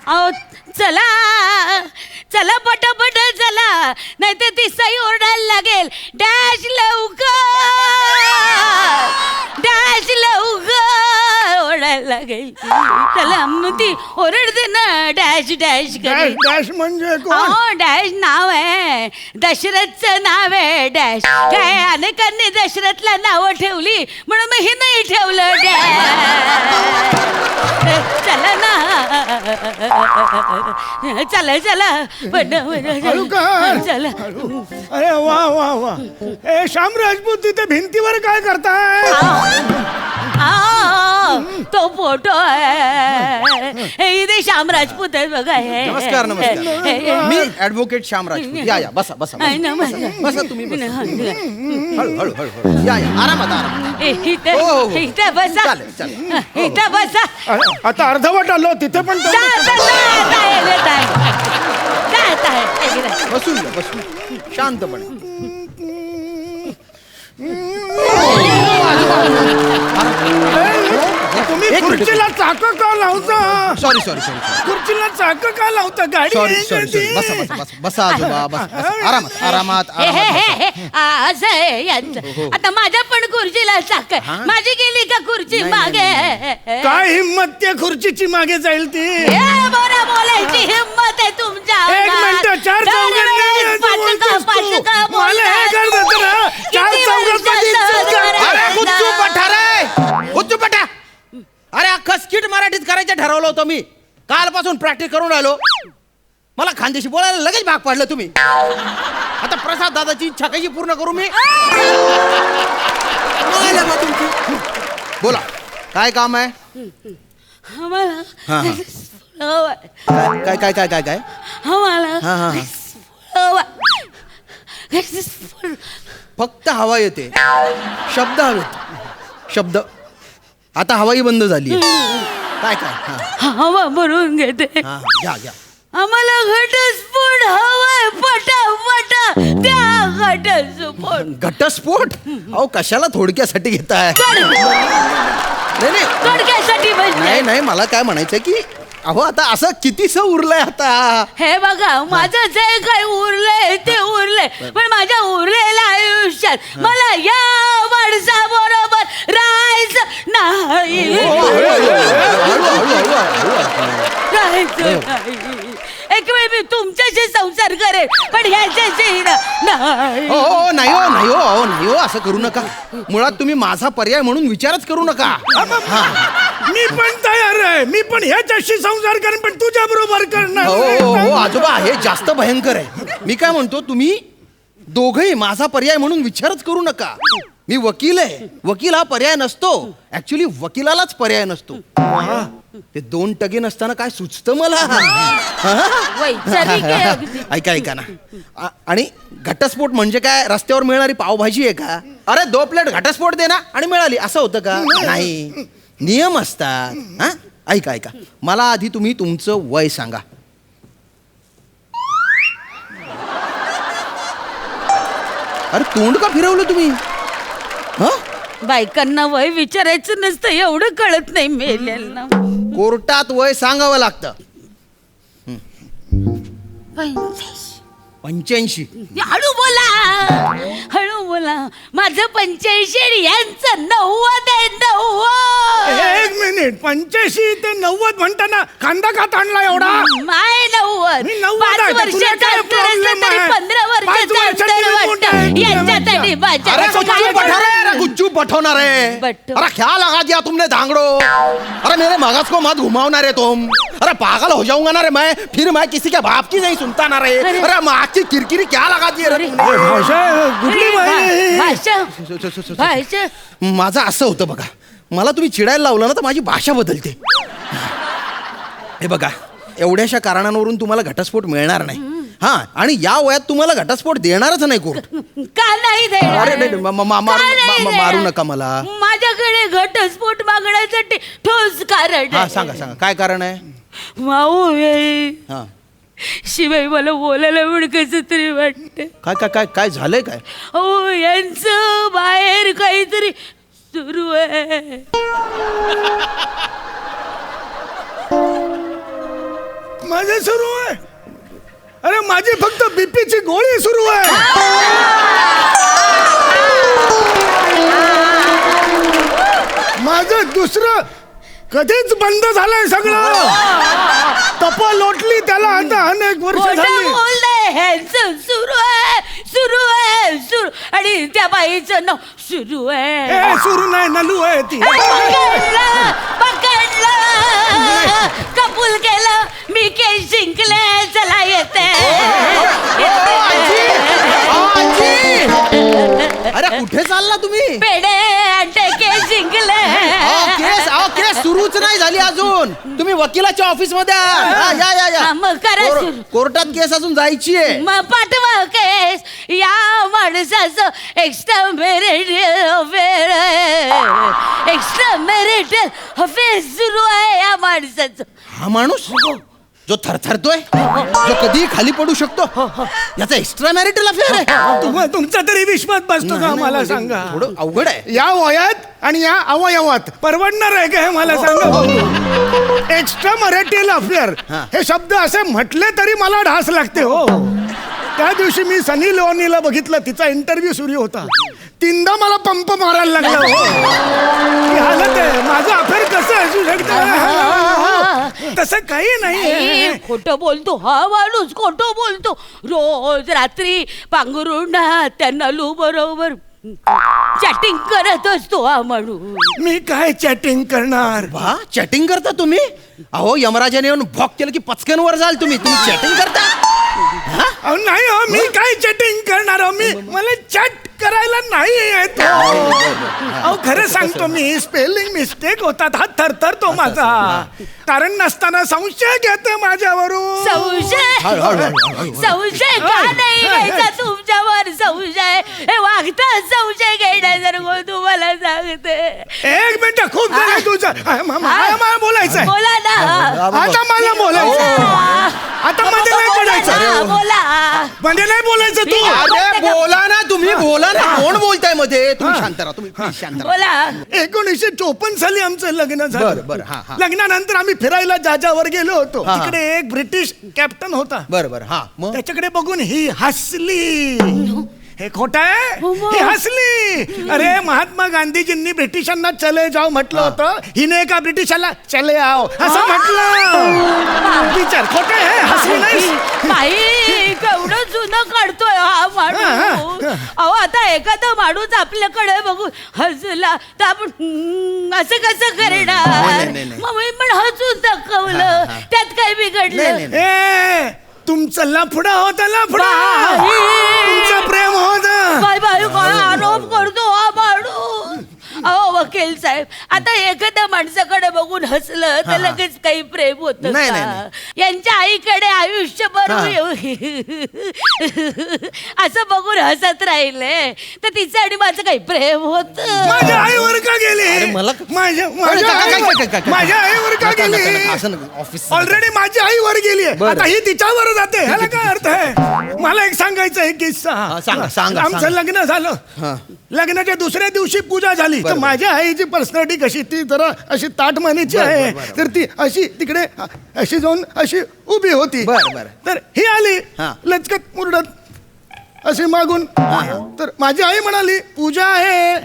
अहो चला चला पटापट चला, नाही तर ती सई ओरडायला लागेल. डॅश लवकर ओरडायला लागेल. चला मग ती ओरडते ना, डॅश डॅश डॅश डॅश म्हणजे कोण? हो डॅश नाव आहे, दशरथचं नाव आहे डॅश. काय अनेकांनी दशरथला नावं ठेवली म्हणून मग हे नाही ठेवलं डॅश. चला ना, चला चला हळू कर. चला. अरे वा वा वा. ए श्याम राजपूत, तिथे भिंतीवर काय करताय? तो फोटो आहे. हे इथे श्याम राजपूत आहे बघा. हे नमस्कार नमस्कार. मी ॲडव्होकेट श्याम राजपूत. या या बसा बसा बसा तुम्ही बसा. हळू हळू हळू या या आरामात आरामात. इथे बसा. चालेल चालेल. इथे बसा. आता अर्धवट आलो तिथे पण बसून घ्या बसून शांतपणे. तुम्ही खुर्चीला चाक का लावता? सॉरी सॉरी सॉरी खुर्चीला चाक का लावता? गाडी सॉरी आहे सॉरी का सॉरी ती? बसा बसा बसा बसा आजोबा बसा आरामात आरामात असं आहे यांचं. आता माझ्या पण खुर्चीला चाक आहे. माझी गेली का खुर्ची मागे? काय हिम्मत त्या खुर्चीची मागे जाईल ती? बरं बोलायची हिम्मत आहे तुमच्या. एक मिनिट, चार अरे अख्खा स्किट मराठीत करायचं ठरवलं होतं मी. कालपासून प्रॅक्टिस करून राहिलो. मला खानदेशी बोलायला लगेच भाग पाडलं तुम्ही. आता प्रसाद दादाची इच्छा कशी पूर्ण करू मी? बोला काय काम आहे? काय काय काय काय काय फक्त हवा येते, शब्द हवेत. शब्द आता हवाई बंद झाली. काय काय हवा भरून घेते. घ्या घ्या. आम्हाला घटस्फोट हवाय पटापटा त्या घटस्फोट. घटस्फोट? अहो कशाला थोडक्यासाठी घेताय? नाही नाही थोडक्यासाठी नाही नाही मला काय म्हणायचं की अहो आता असं कितीसं उरलंय आता. हे बघा माझं जे काही उरलंय ते उरलंय, पण माझ्या उरलेल्या आयुष्यात मला या माणसाबरोबर राहायचं नाही. राहायचं नाही. एक वेळ मी तुमच्याशी संसार करेन, पण ह्याच्याशी नाही. हो नाही हो नाही हो नाही हो असं करू नका. मुळात तुम्ही माझा पर्याय म्हणून विचारच करू नका. मी पण तयार आहे. मी पण ह्याच्याशी संसार करेन, पण तुझ्या बरोबर करणार. हो हो आजोबा हे जास्त भयंकर आहे. मी काय म्हणतो तुम्ही दोघही माझा पर्याय म्हणून विचारच करू नका. मी वकील आहे. वकील हा पर्याय नसतो. ऍक्च्युली वकिलालाच पर्याय नसतो. ते 2 टगे नसताना काय सुचतं मला. ऐका ऐका ना. आणि घटस्फोट म्हणजे काय? रस्त्यावर मिळणारी पावभाजी आहे का? अरे 2 प्लेट घटस्फोट दे ना आणि मिळाली असं होतं का? नाही, नियम असतात. हा ऐका ऐका, मला आधी तुम्ही तुमचं वय सांगा. अरे तोंड का फिरवलं तुम्ही? बायकांना वय विचारायचं नसतं एवढं कळत नाही मेलेल्यांना. कोर्टात वय सांगावं लागतं. 85. हळू बोला, हळू बोला. माझं 85 आणि यांचं 90 आहे. 90. एक मिनिट, 85 ते 90 म्हणताना खांदा का ताणला एवढा? माय 90. मी 90 5 आहे. तुला वर्षाचा काय अंतर problem असलं तरी आहे? 15 5 वर्षाचा वर्षाची अंतर मोठं वाटतं आहे. यांच्यात आणि अरे माझ्यात. गुच्चू पठारे, अरे गुच्चू पठवणार है. बट्टो. अरे क्या लगा दिया तुमने धांगड़ो? अरे मेरे मगज को मत घुमावना रे तुम. अरे पागल हो जाऊंगा ना रे मैं. फिर मैं किसी के बाप की नहीं सुनता ना रे. अरे माँ की किरकिरी क्या लगा दी रे तुमने? भाषा कुठली बाई? भाषा माझं असं होतं बघा, मला तुम्ही चिडायला लावलं ना तर माझी भाषा बदलते. हे बघा, एवढ्याशा कारणांवरून तुम्हाला घटस्फोट मिळणार नाही. हा आणि या वयात तुम्हाला घटस्फोट देणारच नाही कोर्ट. का नाही देणार? अरे नाही मारू नका मला. माझ्याकडे घटस्फोट मागण्यासाठी ठोस कारण हा आहे. सांगा सांगा काय कारण आहे? माऊ हा शिवाय मला बोलायला पण कसं तरी वाटतं. काय काय काय काय झालंय काय? हो यांचं बाहेर काहीतरी सुरू आहे. माझे सुरू आहे. अरे माझी फक्त बीपीची गोळी सुरू आहे. माझं दुसरं कधीच बंद झालंय सगळं. तप लोटली त्याला आता अनेक वर्ष झाली. सुरू आहे आणि त्या बाईचं नाव सुरू आहे. ए सुरू नाही नलू आहे ती. पकडलं कबूल केलं मी के जिंकले चला येते. अरे कुठे चालला तुम्ही? पेढे अंडे के जिंकले. केस सुरूच नाही झाली अजून. तुम्ही वकिलाच्या ऑफिस मध्ये आहात. या या या मग करा सुरू. कोर्टात केस अजून जायची आहे. मग पाठवा केस. या माणसाचं एक्स्ट्रा मॅरिटल अफेअर सुरू आहे या माणसाचं. हा माणूस जो थरथरतोय, जो कधी खाली पडू शकतो, याचा एक्स्ट्रा मॅरिटल अफेअर आहे. तुमचा तरी विश्वास बसतो का मला सांगा. थोडं अवघड आहे. या वयात आणि या अवयवात परवडणार आहे का हे मला सांगा. एक्स्ट्रा मॅरिटल अफेअर हे शब्द असे म्हटले तरी मला ढास लागते हो. त्या दिवशी मी सनी लिओनीला बघितलं, तिचा इंटरव्ह्यू सुरू होता. 3दा मला पंप मारायला लागला हो. ही हालत आहे. माझं अफेअर कसं असू शकतं? तसं काही नाही. खोटं बोलतो हा माणूस, खोटं बोलतो. रोज रात्री पांघरून त्या नलू बरोबर चॅटिंग करत असतो हा माणूस. मी काय चॅटिंग करणार. वा चॅटिंग करता तुम्ही? अहो यमराजाने येऊन भॉक केलं की पचक्यांवर जाल तुम्ही. चॅटिंग करता? नाही हो, मी काय चॅटिंग करणार हो. मी मला चॅट करायला नाही येत. अहो खरं सांगतो मी, स्पेलिंग मिस्टेक होतात. हा थरथरतो माझा. कारण नसताना संशय घेते माझ्यावरून. संशय का नाही घ्यायचा तुमच्यावर? संशय हे वागता संशय घेण्यासारखं तुम्हाला सांगते. एक मिनिट, खूप झालं तुझं. मला बोलायचंय. बोला ना. आता मला बोलायचं. आता मध्ये नाही पडायचं. बोला. मध्ये नाही बोलायचं तू. अरे बोला ना तुम्ही, बोला ना. कोण बोलताय मध्ये? तुम्ही शांत राहा. तुम्ही शांत राहा. बोला. 1954 साली आमचं लग्न बरं, झालं. बरं, हा, हा. लग्नानंतर आम्ही फिरायला जाजावर गेलो होतो. हा, हा. तिकडे एक ब्रिटिश कॅप्टन होता. बरं बरं हा मग त्याच्याकडे बघून ही हसली. हे खोट आहे. ही हसली. अरे महात्मा गांधीजींनी ब्रिटिशांना चले जाओ म्हटलं होतं. हिने एका ब्रिटिशाला चले आओ असं म्हटलं. विचार, खोट आहे. हसली नाही. बाई केवढं जुनं काढतोय हा माणूस. अहो आता एखादा माणूस आपल्याकडे बघून हसला तर आपण असं कसं करणार? मग मी पण हसून दाखवलं. त्यात काय बिघडलं? ए तुमचं लफडा होता. लफडा. तुमचं प्रेम होत. बाय बाय काय आरोप करतो हा माणूस. अहो वकील साहेब, आता एखाद्या माणसाकडे बघून हसलं तर लगेच काही प्रेम होत नाही, का? नाही. यांच्या आईकडे आयुष्यभर असं बघून हसत राहिले तर तिचं आणि माझं काही प्रेम होत? माझ्या आईवर का गेली? मला माझ्या आईवर का गेली? ऑफिस ऑलरेडी माझी आई वर गेली. आता ही तिच्यावर जाते. ह्याला काय अर्थ आहे? मला एक सांगायचं आहे किस्सा. सांगा. आमचं लग्न झालं. लग्नाच्या दुसऱ्या दिवशी पूजा झाली. तर माझ्या आईची पर्सनॅलिटी कशी, ती जरा अशी ताटमानेची आहे. तर ती अशी तिकडे अशी जाऊन अशी उभी होती. तर ही आली लचकत मुरडत अशी मागून. तर माझी आई म्हणाली, पूजा आहे,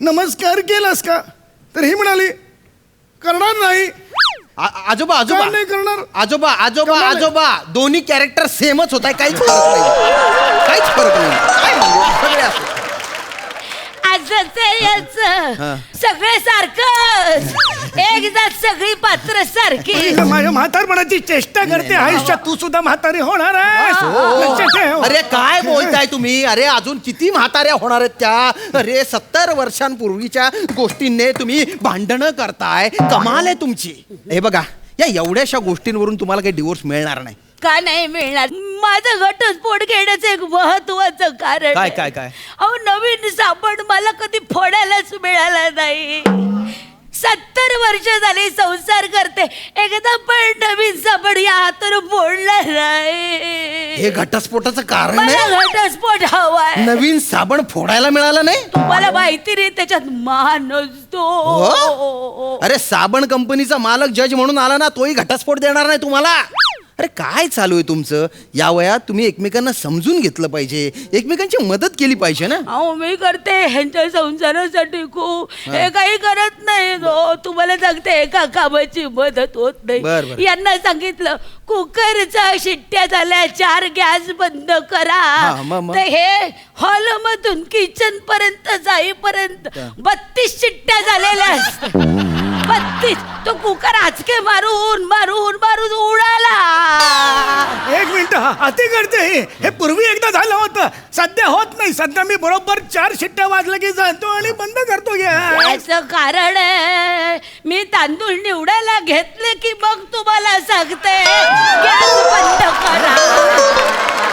नमस्कार केलास का? तर ही म्हणाली, करणार नाही. आजोबा आजोबा नाही करणार. आजोबा आजोबा आजोबा दोन्ही कॅरेक्टर सेमच होत आहे. काहीच फरक नाही. काहीच फरक नाही. काय म्हणतो? सगळे असं. सगळे सारखं एक जात सगळी पात्र सारखी. माझ्या म्हातारपणाची चेष्टा करते. आयुष्यात तू सुद्धा म्हातारी होणार आहे. अरे काय बोलताय तुम्ही? अरे अजून किती म्हाताऱ्या होणार आहेत त्या? अरे 70 वर्षांपूर्वीच्या गोष्टींनी तुम्ही भांडणं करताय. कमाल आहे तुमची. हे बघा, या एवढ्याशा गोष्टींवरून तुम्हाला काही डिवोर्स मिळणार नाही. का नाही मिळणार? माझं घटस्फोट घेण्याचं एक महत्वाचं कारण काय आहे. काय काय? अहो नवीन साबण मला कधी फोडायलाच मिळाला नाही. 70 वर्ष झाली संसार करते, एकदा पण नवीन साबण या हातावर फोडला नाही. हे घटस्फोटाचं कारण मला आहे? घटस्फोट हवाय. नवीन साबण फोडायला मिळाला नाही? तुम्हाला माहिती नाही त्याच्यात मान असतो. हो? अरे साबण कंपनीचा मालक जज म्हणून आला ना, तोही घटस्फोट देणार नाही तुम्हाला. अरे काय चालू आहे तुमचं? या वयात तुम्ही एकमेकांना समजून घेतलं पाहिजे, एकमेकांची मदत केली पाहिजे ना. अहो मी करते ह्यांच्या संसारासाठी खूप, हे काही करत नाही. तुम्हाला सांगते एका कामाची मदत होत बर, बर. नाही. यांना सांगितलं कुकरचा शिट्ट्या झाल्या, 4 गॅस बंद करा. मग? तर हे हॉल मधून किचन पर्यंत जाईपर्यंत 32 शिट्ट्या झालेल्या असतात. 32. तो कुकर आचके मारून मारून मारून उडाला. एक मिनिट, अति करते हे पूर्वी एकदा झालं होतं, सध्या होत नाही. सध्या मी बरोबर 4 शिट्ट्या वाजल्या की जातो आणि बंद करतो गॅस. याचं कारण आहे मी तांदूळ निवडायला घेतले की मग तुम्हाला सांगते गॅस बंद करा.